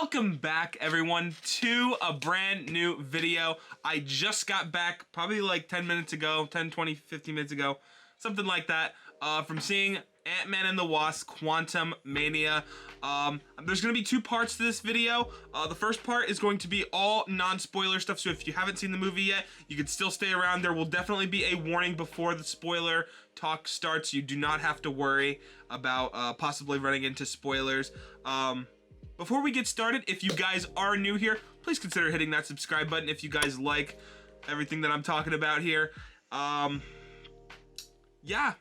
Welcome back, everyone, to a brand new video. I just got back probably like 10 minutes ago, 10, 20, 15 minutes ago, something like that, from seeing Antman and the Wasp Quantumania. There's going to be two parts to this video. The first part is going to be all non-spoiler stuff, so if you haven't seen the movie yet, you can still stay around. There will definitely be a warning before the spoiler talk starts. You do not have to worry about possibly running into spoilers. Before we get started, if you guys are new here, please consider hitting that subscribe button if you guys like everything that I'm talking about here. Yeah,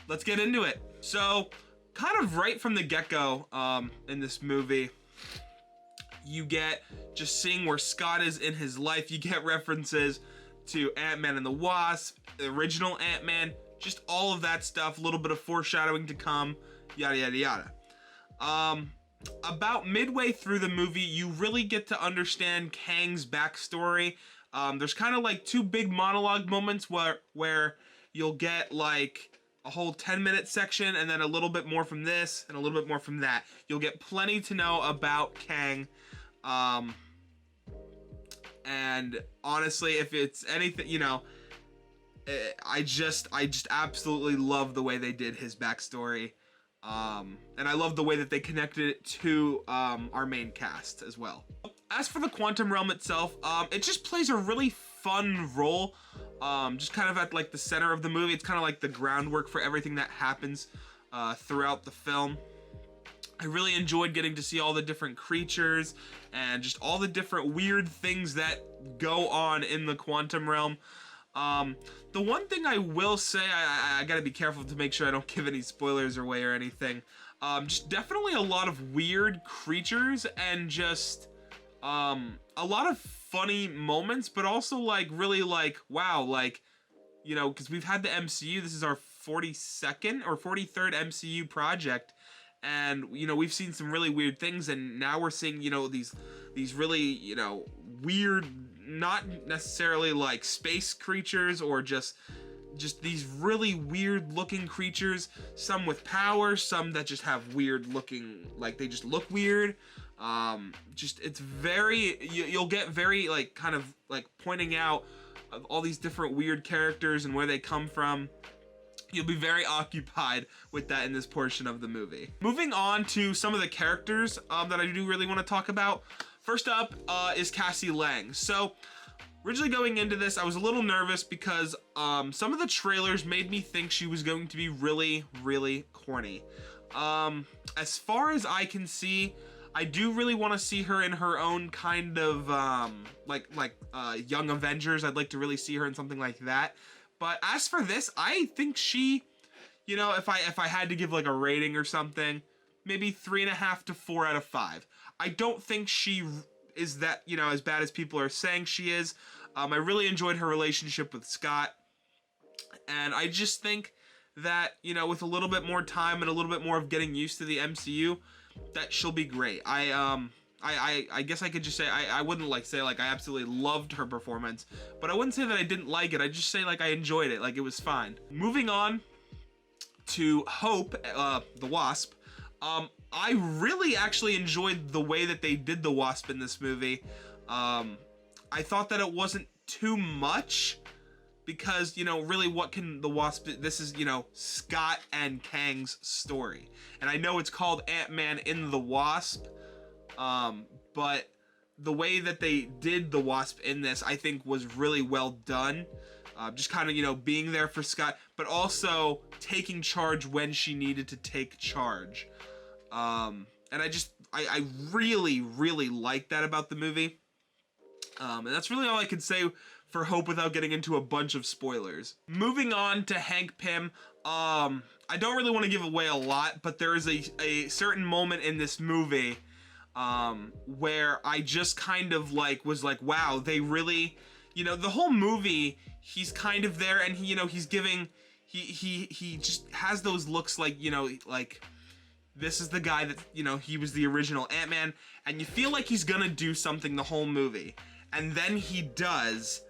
let's get into it. So, kind of right from the get-go in this movie, you get just seeing where Scott is in his life. You get references to Ant-Man and the Wasp, the original Ant-Man, just all of that stuff, a little bit of foreshadowing to come, yada, yada, yada. About midway through the movie, you really get to understand Kang's backstory. There's kind of like two big monologue moments where you'll get like a whole 10-minute section and then a little bit more from this and a little bit more from that. You'll get plenty to know about Kang. And honestly, if it's anything, you know, I just absolutely love the way they did his backstory. And I love the way that they connected it to our main cast as well. As for the quantum realm itself, it just plays a really fun role, just kind of at like the center of the movie. It's kind of like the groundwork for everything that happens throughout the film. I really enjoyed getting to see all the different creatures and just all the different weird things that go on in the quantum realm. The one thing I will say, I gotta be careful to make sure I don't give any spoilers away or anything. Just definitely a lot of weird creatures and just a lot of funny moments, but also like really like, wow, like, you know, because we've had the MCU, this is our 42nd or 43rd MCU project, and you know, we've seen some really weird things, and now we're seeing, you know, these really, you know, weird, not necessarily like space creatures or just these really weird looking creatures, some with power, some that just have weird looking, like they just look weird. Just it's very, you'll get very like kind of like pointing out of all these different weird characters and where they come from. You'll be very occupied with that in this portion of the movie. Moving on to some of the characters that I do really want to talk about. First up is Cassie Lang. So originally going into this, I was a little nervous because some of the trailers made me think she was going to be really, really corny. As far as I can see, I do really want to see her in her own kind of like Young Avengers. I'd like to really see her in something like that. But as for this, I think she, you know, if I had to give like a rating or something, maybe 3.5 to 4 out of 5. I don't think she is that, you know, as bad as people are saying she is. I really enjoyed her relationship with Scott, and I just think that, you know, with a little bit more time and a little bit more of getting used to the MCU, that she'll be great. I guess I could just say I wouldn't like say like I absolutely loved her performance, but I wouldn't say that I didn't like it. I just say like I enjoyed it, like it was fine. Moving on to Hope, the Wasp. I really actually enjoyed the way that they did the Wasp in this movie. I thought that it wasn't too much because, you know, really what can the Wasp do? This is, you know, Scott and Kang's story. And I know it's called Ant-Man in the Wasp, but the way that they did the Wasp in this, I think was really well done. Just kind of, you know, being there for Scott, but also taking charge when she needed to take charge. And I really, really like that about the movie. And that's really all I can say for Hope without getting into a bunch of spoilers. Moving on to Hank Pym. I don't really want to give away a lot, but there is a certain moment in this movie where I just kind of like was like, wow, they really, you know, the whole movie, he's kind of there and he, you know, he's giving, he just has those looks like, you know, like, this is the guy that, you know, he was the original Ant-Man, and you feel like he's gonna do something the whole movie. And then he does,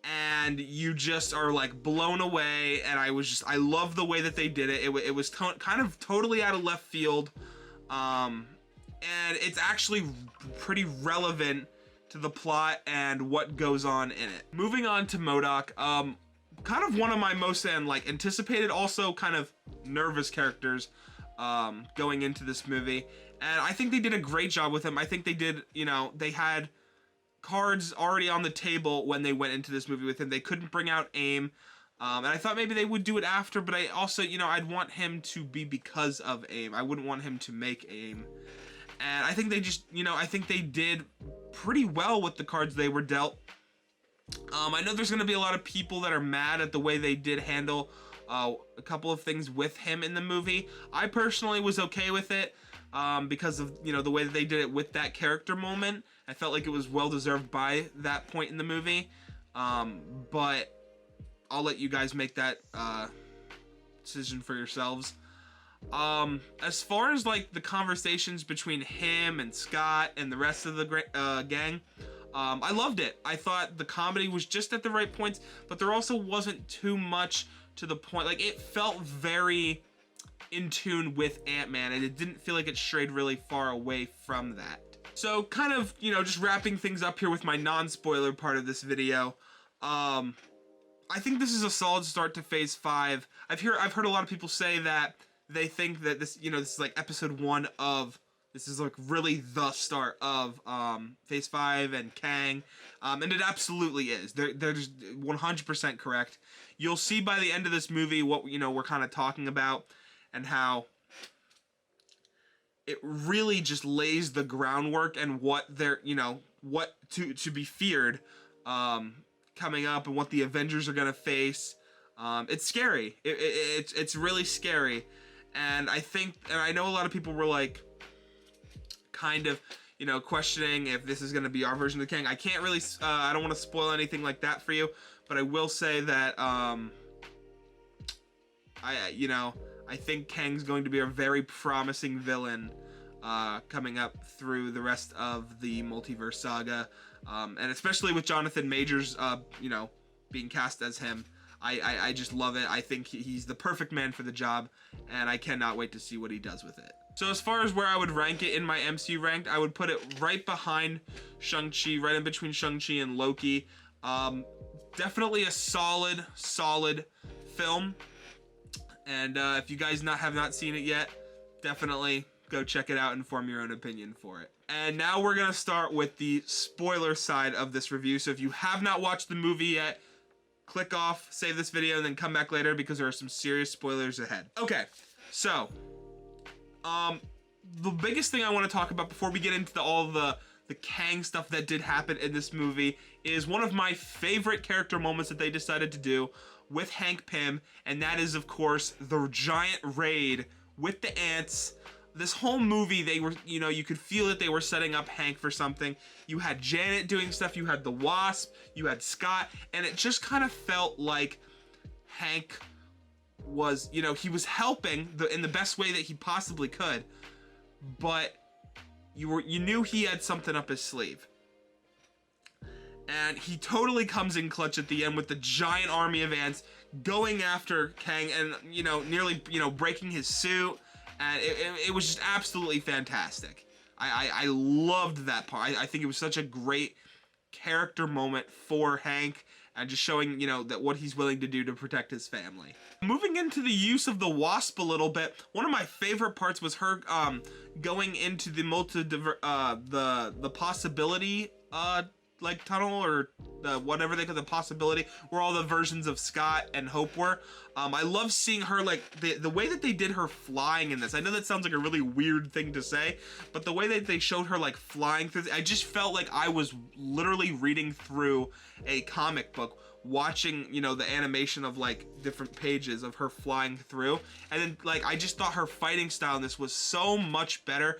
and you just are like blown away, and I love the way that they did it. It was kind of totally out of left field. and it's actually pretty relevant to the plot and what goes on in it. Moving on to MODOK, kind of one of my most anticipated, also kind of nervous characters going into this movie, and I think they did a great job with him. I think they did, they had cards already on the table when they went into this movie with him. They couldn't bring out AIM, and I thought maybe they would do it after, but I also, I'd want him to be because of AIM. I wouldn't want him to make AIM. And I think they just, I think they did pretty well with the cards they were dealt. I know there's going to be a lot of people that are mad at the way they did handle a couple of things with him in the movie. I personally was okay with it because of, the way that they did it with that character moment. I felt like it was well-deserved by that point in the movie. But I'll let you guys make that decision for yourselves. As far as the conversations between him and Scott and the rest of the gang, I loved it. I thought the comedy was just at the right points, but there also wasn't too much to the point. It felt very in tune with Ant-Man, and it didn't feel like it strayed really far away from that. So kind of, just wrapping things up here with my non-spoiler part of this video. I think this is a solid start to Phase 5. I've heard a lot of people say that they think that this, this is episode 1 of, this is really the start of Phase 5 and Kang, and it absolutely is. They're just 100% correct. You'll see by the end of this movie what we're kind of talking about, and how it really just lays the groundwork and what they're, what to be feared coming up, and what the Avengers are gonna face. It's scary. It's really scary. And I know a lot of people were kind of, questioning if this is going to be our version of the Kang. I can't really, I don't want to spoil anything like that for you, but I will say that, I think Kang's going to be a very promising villain, coming up through the rest of the multiverse saga, and especially with Jonathan Majors, being cast as him. I just love it. I think he's the perfect man for the job, and I cannot wait to see what he does with it. So as far as where I would rank it in my MCU ranked, I would put it right behind Shang-Chi, right in between Shang-Chi and Loki. Definitely a solid film. And if you guys have not seen it yet, definitely go check it out and form your own opinion for it. And now we're going to start with the spoiler side of this review. So if you have not watched the movie yet, click off, save this video, and then come back later because there are some serious spoilers ahead. Okay, so the biggest thing I want to talk about before we get into all the Kang stuff that did happen in this movie is one of my favorite character moments that they decided to do with Hank Pym, and that is, of course, the giant raid with the ants. This whole movie, they were, you could feel that they were setting up Hank for something. You had Janet doing stuff, you had the Wasp, you had Scott, and it just kind of felt like Hank was, he was helping in the best way that he possibly could, but you knew he had something up his sleeve. And he totally comes in clutch at the end with the giant army of ants going after Kang and, nearly, breaking his suit. And it was just absolutely fantastic. I loved that part. I think it was such a great character moment for Hank, and just showing, that what he's willing to do to protect his family. Moving into the use of the Wasp a little bit, one of my favorite parts was her going into the the possibility tunnel, or whatever they call the possibility, where all the versions of Scott and Hope were. I love seeing her, the way that they did her flying in this. I know that sounds like a really weird thing to say, but the way that they showed her flying through, I just felt like I was literally reading through a comic book, watching, the animation of different pages of her flying through. And then I just thought her fighting style in this was so much better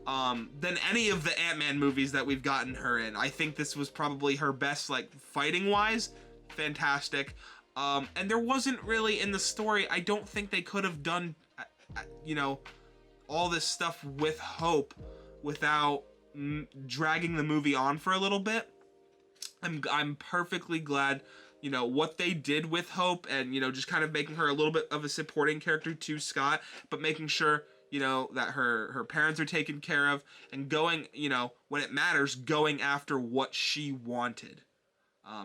than any of the Ant-Man movies that we've gotten her in. I think this was probably her best, fighting wise. Fantastic. And there wasn't really, in the story, I don't think they could have done, all this stuff with Hope without dragging the movie on for a little bit. I'm perfectly glad, what they did with Hope, and, just kind of making her a little bit of a supporting character to Scott, but making sure, you know, that her parents are taken care of, and going, you know, when it matters, going after what she wanted.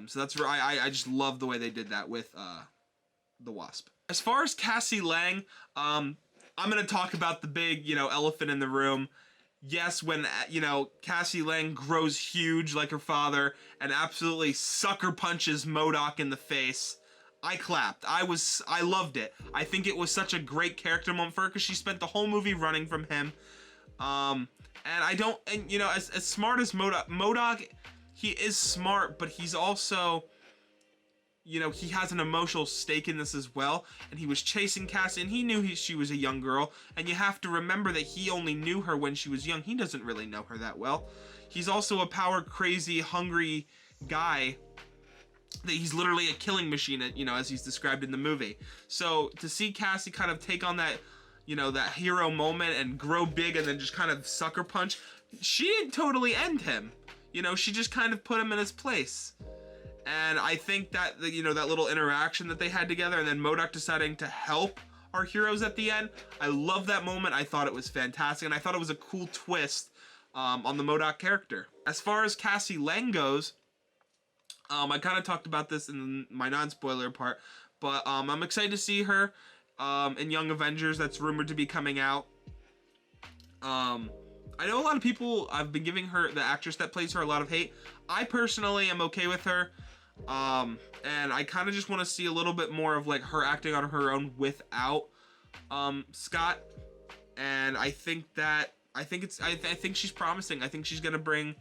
So that's where I just love the way they did that with the Wasp. As far as Cassie Lang, I'm gonna talk about the big, you know, elephant in the room. Yes, when, you know, Cassie Lang grows huge like her father and absolutely sucker punches MODOK in the face, I clapped. I loved it. I think it was such a great character moment for her because she spent the whole movie running from him. And you know, as smart as MODOK, he is smart, but he's also, you know, he has an emotional stake in this as well, and he was chasing Cassie, and he knew she was a young girl, and you have to remember that he only knew her when she was young. He doesn't really know her that well. He's also a power-crazy, hungry guy, that he's literally a killing machine, you know, as he's described in the movie. So to see Cassie kind of take on that, you know, that hero moment and grow big and then just kind of sucker punch, she didn't totally end him. You know, she just kind of put him in his place. And I think that, you know, that little interaction that they had together, and then MODOK deciding to help our heroes at the end, I love that moment. I thought it was fantastic, and I thought it was a cool twist on the MODOK character. As far as Cassie Lang goes, I kind of talked about this in my non-spoiler part, but I'm excited to see her in Young Avengers. That's rumored to be coming out. I know a lot of people have been giving her, the actress that plays her, a lot of hate. I personally am okay with her, and I kind of just want to see a little bit more of like her acting on her own without Scott. And I think she's promising. I think she's gonna bring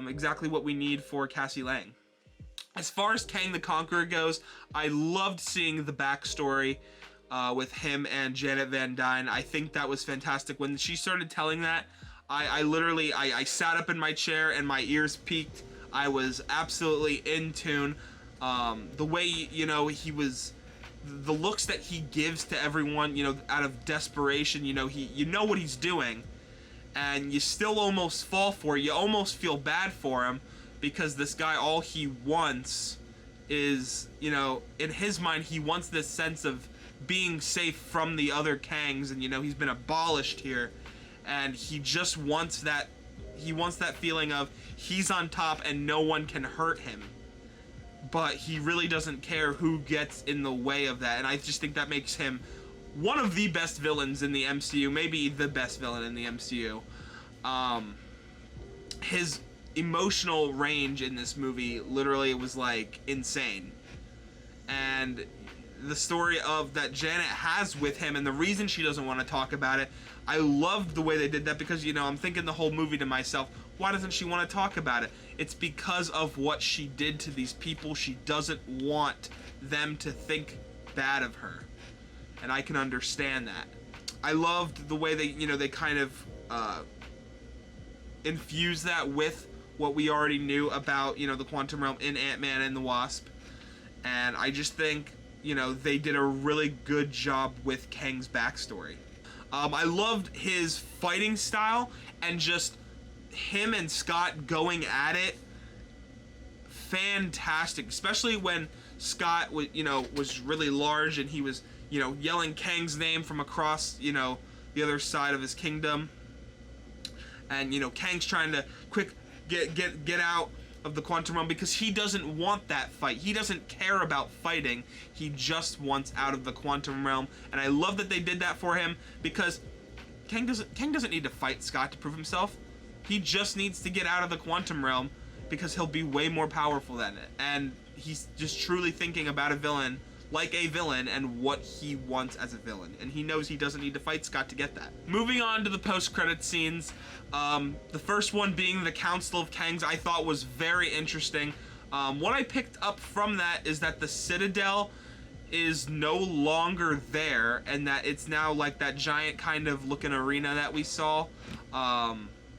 exactly what we need for Cassie Lang. As far as Kang the Conqueror goes, I loved seeing the backstory with him and Janet Van Dyne. I think that was fantastic. When she started telling that, I literally sat up in my chair and my ears peaked. I was absolutely in tune. The way, you know, the looks that he gives to everyone, you know, out of desperation, you know, you know what he's doing, and you still almost fall for it. You almost feel bad for him, because this guy, all he wants is, you know, in his mind, he wants this sense of being safe from the other Kangs, and, you know, he's been abolished here, and he just wants that, feeling of he's on top and no one can hurt him. But he really doesn't care who gets in the way of that, and I just think that makes him one of the best villains in the MCU, maybe the best villain in the MCU. His emotional range in this movie literally was like insane, and the story of that Janet has with him and the reason she doesn't want to talk about it, I loved the way they did that, because, you know, I'm thinking the whole movie to myself, why doesn't she want to talk about it? It's because of what she did to these people. She doesn't want them to think bad of her, and I can understand that. I loved the way they, you know, they kind of infused that with what we already knew about, you know, the quantum realm in Ant-Man and the Wasp. And I just think, you know, they did a really good job with Kang's backstory. I loved his fighting style, and just him and Scott going at it. Fantastic, especially when Scott, you know, was really large and he was, you know, yelling Kang's name from across, you know, the other side of his kingdom. And, you know, Kang's trying to quick get out of the quantum realm because he doesn't want that fight. He doesn't care about fighting. He just wants out of the quantum realm. And I love that they did that for him, because Kang doesn't need to fight Scott to prove himself. He just needs to get out of the quantum realm, because he'll be way more powerful than it. And he's just truly thinking about a villain like a villain and what he wants as a villain. And he knows he doesn't need to fight Scott to get that. Moving on to the post-credit scenes. The first one being the Council of Kangs, I thought was very interesting. What I picked up from that is that the Citadel is no longer there, and that it's now like that giant kind of looking arena that we saw,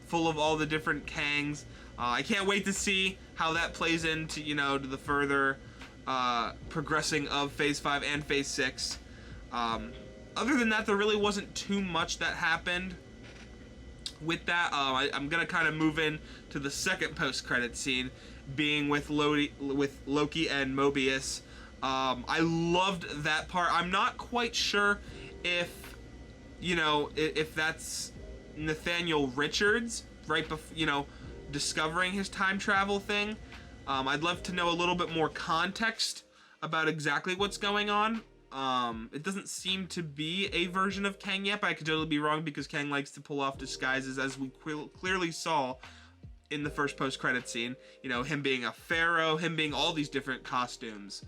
full of all the different Kangs. I can't wait to see how that plays into, you know, to the further progressing of Phase 5 and Phase 6. Other than that, there really wasn't too much that happened with that. I'm gonna kind of move in to the second post-credit scene, being with Loki and Mobius. I loved that part. I'm not quite sure if you know, if that's Nathaniel Richards, right before, you know, discovering his time travel thing. I'd love to know a little bit more context about exactly what's going on. It doesn't seem to be a version of Kang yet, but I could totally be wrong because Kang likes to pull off disguises, as we clearly saw in the first post-credit scene. You know, him being a pharaoh, him being all these different costumes.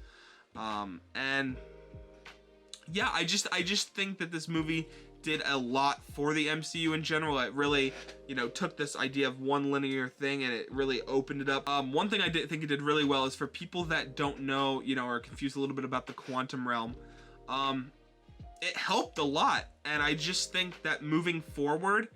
And yeah, I just think that this movie did a lot for the MCU in general. It really, you know, took this idea of one linear thing and it really opened it up. One thing I think it did really well is for people that don't know, you know, are confused a little bit about the quantum realm. It helped a lot, and I just think that moving forward,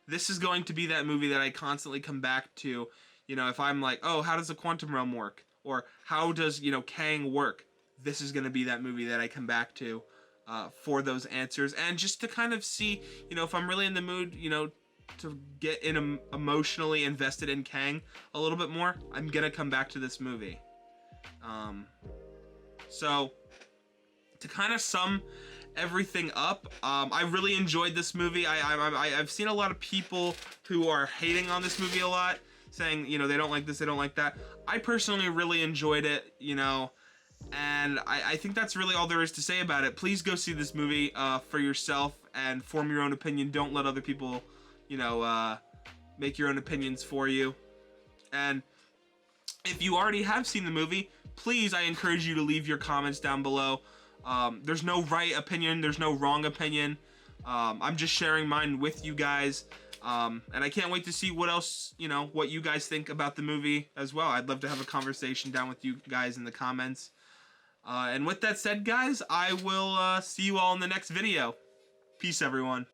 this is going to be that movie that I constantly come back to. You know, if I'm like, oh, how does the quantum realm work? Or how does, you know, Kang work? This is going to be that movie that I come back to for those answers, and just to kind of see, you know, if I'm really in the mood, you know, to get emotionally invested in Kang a little bit more, I'm gonna come back to this movie. So to kind of sum everything up, I really enjoyed this movie. I've seen a lot of people who are hating on this movie a lot, saying, you know, they don't like this, they don't like that. I personally really enjoyed it, you know, and I think that's really all there is to say about it. Please go see this movie for yourself and form your own opinion. Don't let other people, you know, make your own opinions for you. And if you already have seen the movie, please, I encourage you to leave your comments down below. There's no right opinion, there's no wrong opinion. I'm just sharing mine with you guys. And I can't wait to see what else, you know, what you guys think about the movie as well. I'd love to have a conversation down with you guys in the comments. And with that said, guys, I will see you all in the next video. Peace, everyone.